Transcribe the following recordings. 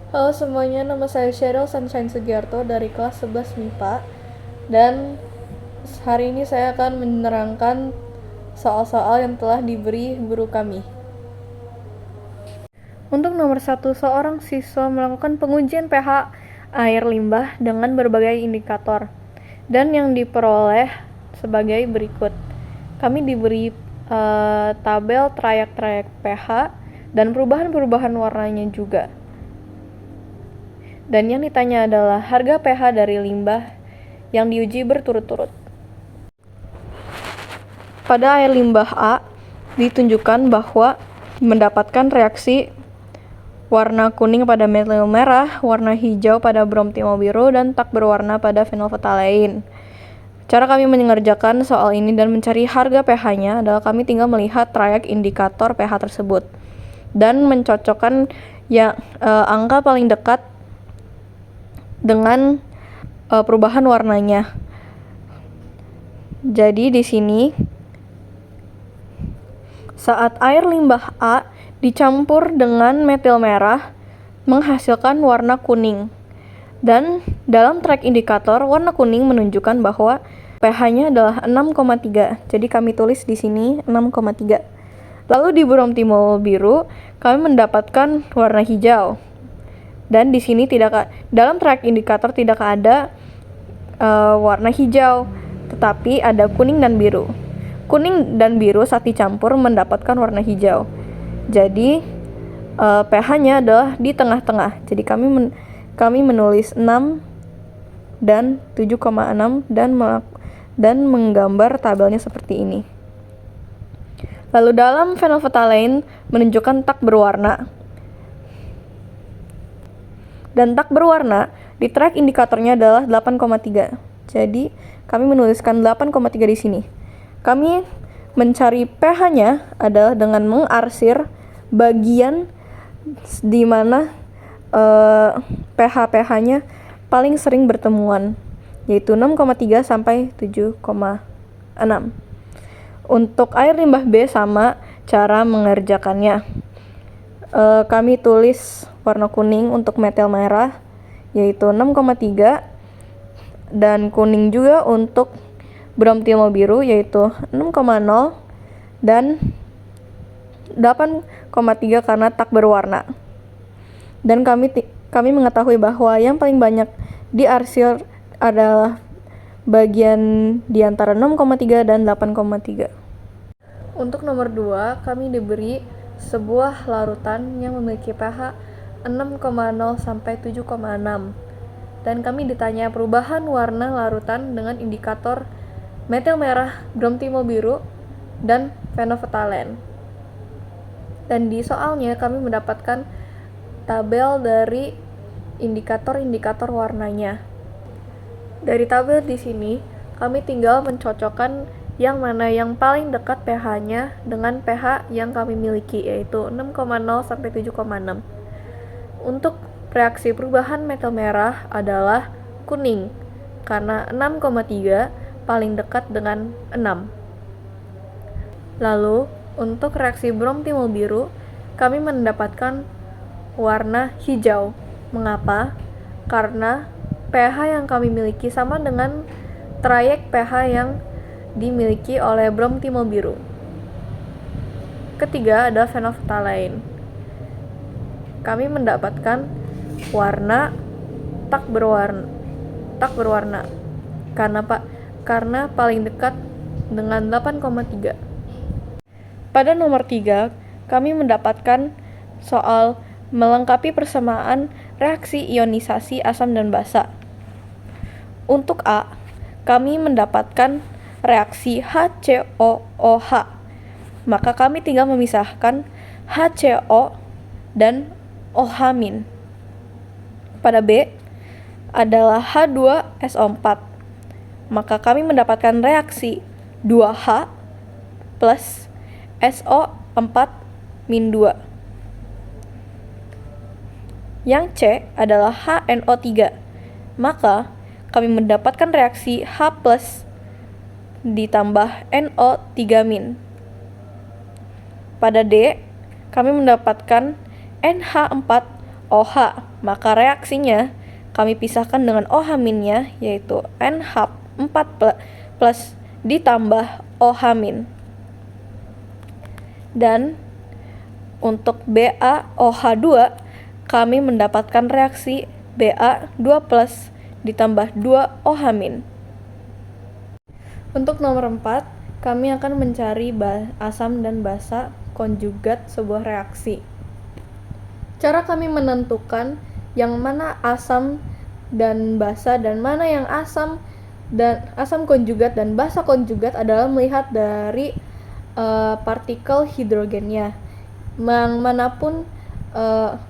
Halo semuanya, nama saya Cheryl Sunshine Sugiarto dari kelas 11 MIPA. Dan hari ini saya akan menerangkan soal-soal yang telah diberi guru kami. Untuk nomor 1, seorang siswa melakukan pengujian pH air limbah dengan berbagai indikator dan yang diperoleh sebagai berikut. Kami diberi tabel trayek-trayek pH dan perubahan-perubahan warnanya juga. Dan yang ditanya adalah harga pH dari limbah yang diuji berturut-turut. Pada air limbah A, ditunjukkan bahwa mendapatkan reaksi warna kuning pada metil merah, warna hijau pada bromtimo biru, dan tak berwarna pada fenolftalein. Cara kami mengerjakan soal ini dan mencari harga pH-nya adalah kami tinggal melihat trayek indikator pH tersebut dan mencocokkan angka paling dekat dengan perubahan warnanya. Jadi di sini saat air limbah A dicampur dengan metil merah menghasilkan warna kuning. Dan dalam track indikator warna kuning menunjukkan bahwa pH-nya adalah 6,3. Jadi kami tulis di sini 6,3. Lalu di bromtimo biru kami mendapatkan warna hijau. Dan di sini dalam track indikator tidak ada warna hijau, tetapi ada kuning dan biru. Kuning dan biru saat dicampur mendapatkan warna hijau. Jadi pH-nya adalah di tengah-tengah. Jadi kami menulis 6 dan 7,6 dan menggambar tabelnya seperti ini. Lalu dalam fenolftalein menunjukkan tak berwarna. Dan tak berwarna di track indikatornya adalah 8,3. Jadi kami menuliskan 8,3 di sini. Kami mencari pH-nya adalah dengan mengarsir bagian di mana pH-nya paling sering bertemuan, yaitu 6,3 sampai 7,6. Untuk air limbah B sama cara mengerjakannya. Kami tulis warna kuning untuk metil merah yaitu 6,3 dan kuning juga untuk bromtimo biru yaitu 6,0 dan 8,3 karena tak berwarna. Dan kami mengetahui bahwa yang paling banyak diarsir adalah bagian di antara 6,3 dan 8,3. Untuk nomor 2, kami diberi sebuah larutan yang memiliki pH 6,0 sampai 7,6 dan kami ditanya perubahan warna larutan dengan indikator metil merah, bromtimo biru, dan fenolftalein. Dan di soalnya kami mendapatkan tabel dari indikator-indikator warnanya. Dari tabel di sini kami tinggal mencocokkan yang mana yang paling dekat pH-nya dengan pH yang kami miliki, yaitu 6,0 sampai 7,6. Untuk reaksi perubahan metil merah adalah kuning, karena 6,3 paling dekat dengan 6. Lalu, untuk reaksi bromtimo biru, kami mendapatkan warna hijau. Mengapa? Karena pH yang kami miliki sama dengan trayek pH yang dimiliki oleh bromtimo biru. Ketiga adalah fenolftalein. Kami mendapatkan warna tak berwarna karena paling dekat dengan 8,3. Pada nomor 3, kami mendapatkan soal melengkapi persamaan reaksi ionisasi asam dan basa. Untuk A, kami mendapatkan reaksi HCOOH. Maka kami tinggal memisahkan HCO dan OH-. Pada B adalah H2SO4. Maka kami mendapatkan reaksi 2H plus SO4-2. Yang C adalah HNO3. Maka kami mendapatkan reaksi H plus ditambah NO3-. Pada D, kami mendapatkan NH4 OH. Maka reaksinya kami pisahkan dengan OH-nya, yaitu NH4 plus ditambah OH-. Dan untuk BaOH2 kami mendapatkan reaksi Ba2 plus ditambah 2 OH-. Untuk nomor 4, kami akan mencari asam dan basa konjugat sebuah reaksi. Cara kami menentukan yang mana asam dan basa dan mana yang asam konjugat dan basa konjugat adalah melihat dari partikel hidrogennya.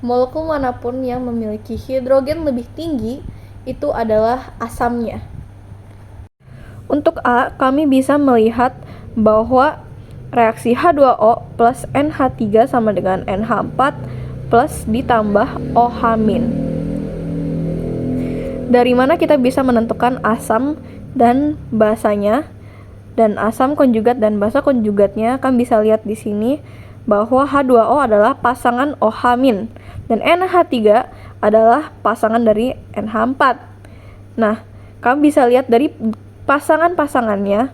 Molekul manapun yang memiliki hidrogen lebih tinggi itu adalah asamnya. Untuk A, kami bisa melihat bahwa reaksi H2O plus NH3 sama dengan NH4 plus ditambah OH-. Dari mana kita bisa menentukan asam dan basanya? Dan asam konjugat dan basa konjugatnya kami bisa lihat di sini bahwa H2O adalah pasangan OH- dan NH3 adalah pasangan dari NH4. Nah, kami bisa lihat dari pasangan-pasangannya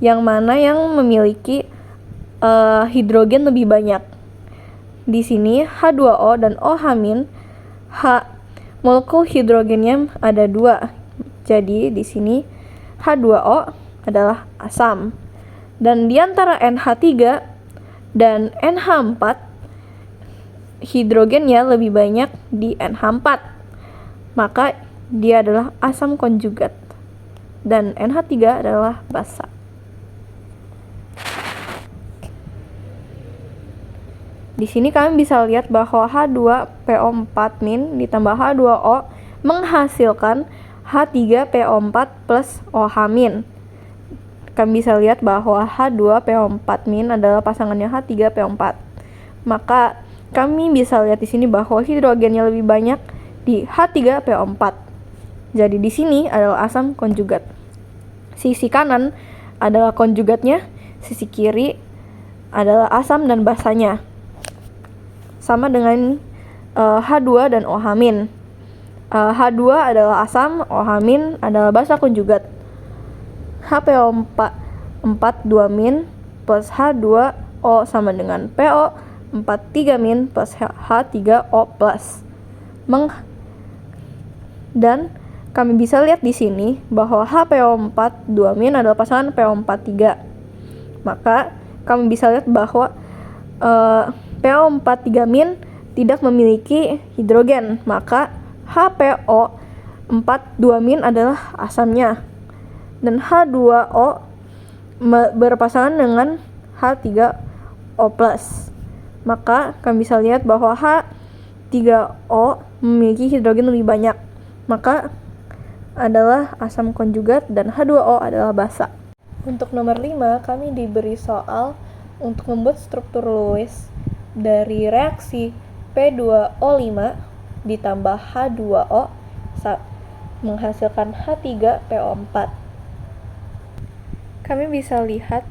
yang mana yang memiliki hidrogen lebih banyak. Di sini H2O dan OH-, molekul hidrogennya ada 2. Jadi di sini H2O adalah asam. Dan di antara NH3 dan NH4 hidrogennya lebih banyak di NH4. Maka dia adalah asam konjugat. Dan NH3 adalah basa. Di sini kami bisa lihat bahwa H2PO4- ditambah H2O menghasilkan H3PO4 plus OH-. Kami bisa lihat bahwa H2PO4- adalah pasangannya H3PO4. Maka kami bisa lihat di sini bahwa hidrogennya lebih banyak di H3PO4. Jadi di sini adalah asam konjugat. Sisi kanan adalah konjugatnya, sisi kiri adalah asam dan basanya. Sama dengan H2 dan OH-. H2 adalah asam, OH- adalah basa konjugat. HPO4 2- plus H2O sama dengan PO4 3- plus H3O plus. Dan kami bisa lihat di sini bahwa HPO4 2- adalah pasangan PO4 3. Maka kami bisa lihat bahwa PO4 3- tidak memiliki hidrogen. Maka HPO4 2- adalah asamnya. Dan H2O berpasangan dengan H3O+. Maka kami bisa lihat bahwa H3O memiliki hidrogen lebih banyak. Maka adalah asam konjugat dan H2O adalah basa. Untuk nomor 5, kami diberi soal untuk membuat struktur Lewis dari reaksi P2O5 ditambah H2O menghasilkan H3PO4. Kami bisa lihat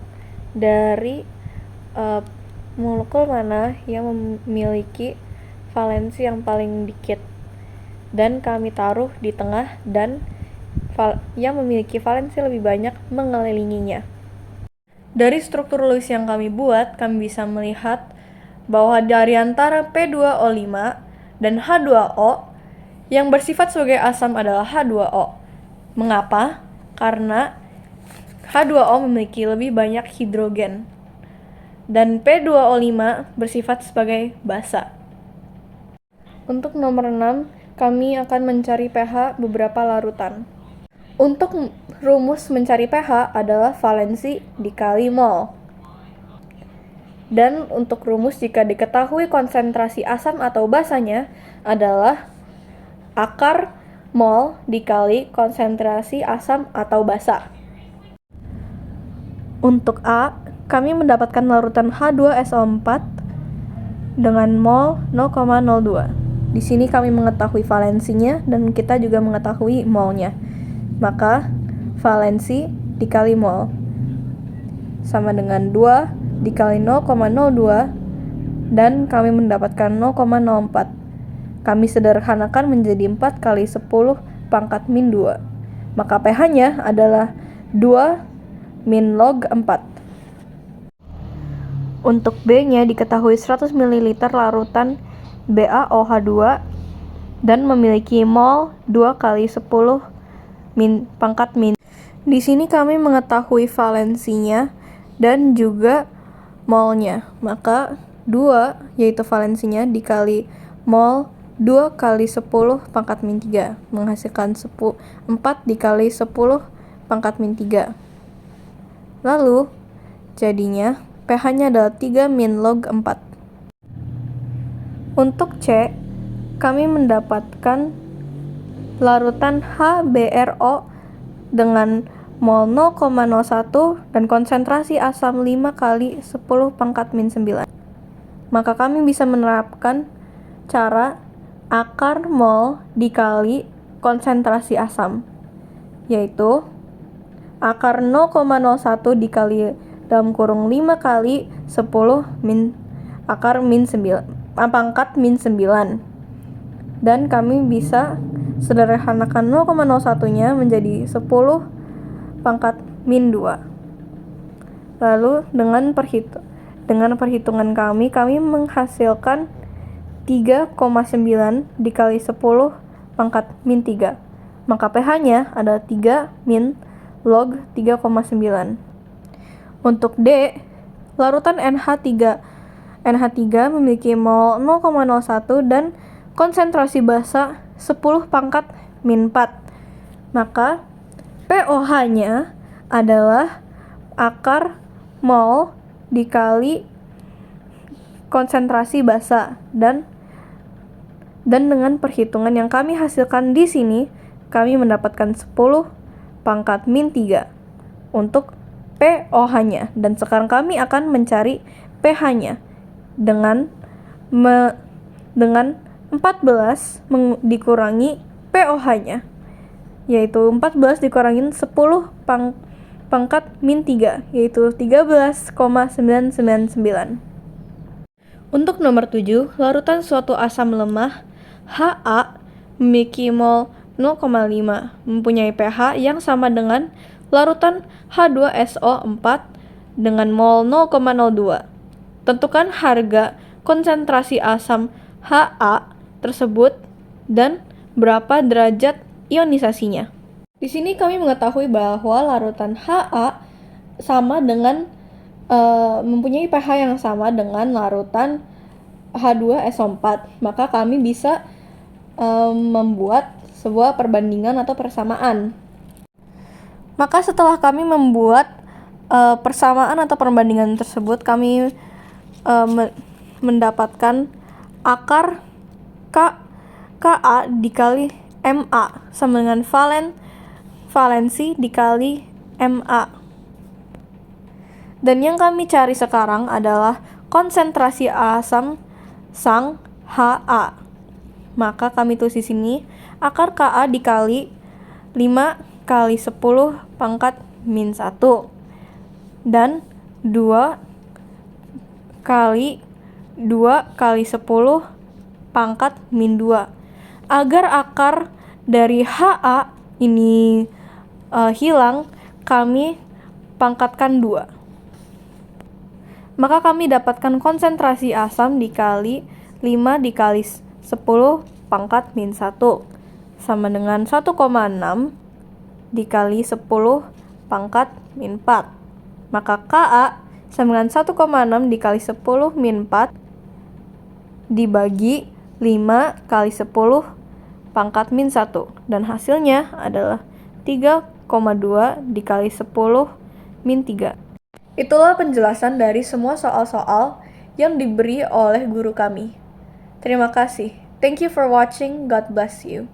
dari molekul mana yang memiliki valensi yang paling dikit, dan kami taruh di tengah, dan yang memiliki valensi lebih banyak mengelilinginya. Dari struktur Lewis yang kami buat, kami bisa melihat bahwa dari antara P2O5 dan H2O, yang bersifat sebagai asam adalah H2O. Mengapa? Karena H2O memiliki lebih banyak hidrogen, dan P2O5 bersifat sebagai basa. Untuk nomor 6, kami akan mencari pH beberapa larutan. Untuk rumus mencari pH adalah valensi dikali mol. Dan untuk rumus jika diketahui konsentrasi asam atau basanya adalah akar mol dikali konsentrasi asam atau basa. Untuk A, kami mendapatkan larutan H2SO4 dengan mol 0,02. Di sini kami mengetahui valensinya dan kita juga mengetahui molnya. Maka valensi dikali mol sama dengan 2 dikali 0,02, dan kami mendapatkan 0,04. kami sederhanakan menjadi 4 kali 10 pangkat min 2. Maka pH-nya adalah 2 min log 4. Untuk B-nya diketahui 100 ml larutan BaOH2 dan memiliki mol 2 kali 10 pangkat min. Di sini kami mengetahui valensinya dan juga molnya. Maka 2 yaitu valensinya dikali mol 2 kali 10 pangkat min 3 menghasilkan 4 dikali 10 pangkat min 3. Lalu jadinya pH-nya adalah 3 min log 4. Untuk C, kami mendapatkan larutan HBRO dengan mol 0,01 dan konsentrasi asam 5 kali 10 pangkat min 9. Maka kami bisa menerapkan cara akar mol dikali konsentrasi asam, yaitu akar 0,01 dikali dalam kurung 5 kali 10 akar min 9 pangkat min 9. Dan kami bisa sederhanakan 0,01-nya menjadi 10 pangkat min 2. Lalu dengan perhitungan kami menghasilkan 3,9 dikali 10 pangkat min 3. Maka pH-nya adalah 3 min log 3,9. Untuk D, larutan NH3 memiliki mol 0,01 dan konsentrasi basa 10 pangkat min 4. Maka POH-nya adalah akar mol dikali konsentrasi basa dan dengan perhitungan yang kami hasilkan di sini, kami mendapatkan 10 pangkat min 3 untuk POH-nya. Dan sekarang kami akan mencari pH-nya dengan 14 dikurangi POH-nya, yaitu 14 dikurangi 10 pangkat min 3, yaitu 13,999. Untuk nomor 7, larutan suatu asam lemah Ha memiliki mol 0,5, mempunyai pH yang sama dengan larutan H2SO4 dengan mol 0,02. Tentukan harga konsentrasi asam Ha tersebut dan berapa derajat ionisasinya. Di sini kami mengetahui bahwa larutan Ha sama dengan mempunyai pH yang sama dengan larutan H2SO4. Maka kami bisa membuat sebuah perbandingan atau persamaan. Maka setelah kami membuat persamaan atau perbandingan tersebut, kami mendapatkan akar Ka dikali Ma sama dengan valensi dikali Ma. Dan yang kami cari sekarang adalah konsentrasi asam sang Ha. Maka kami tulis di sini akar Ka dikali 5 kali 10 pangkat min 1 dan 2 kali 10 pangkat min 2. Agar akar dari Ha ini hilang, kami pangkatkan 2. Maka kami dapatkan konsentrasi asam dikali 5 dikali 10 pangkat min 1 sama dengan 1,6 dikali 10 pangkat min 4. Maka Ka sama dengan 1,6 dikali 10 min 4 dibagi 5 kali 10 pangkat min 1. Dan hasilnya adalah 3,2 dikali 10 min 3. Itulah penjelasan dari semua soal-soal yang diberi oleh guru kami. Terima kasih. Thank you for watching. God bless you.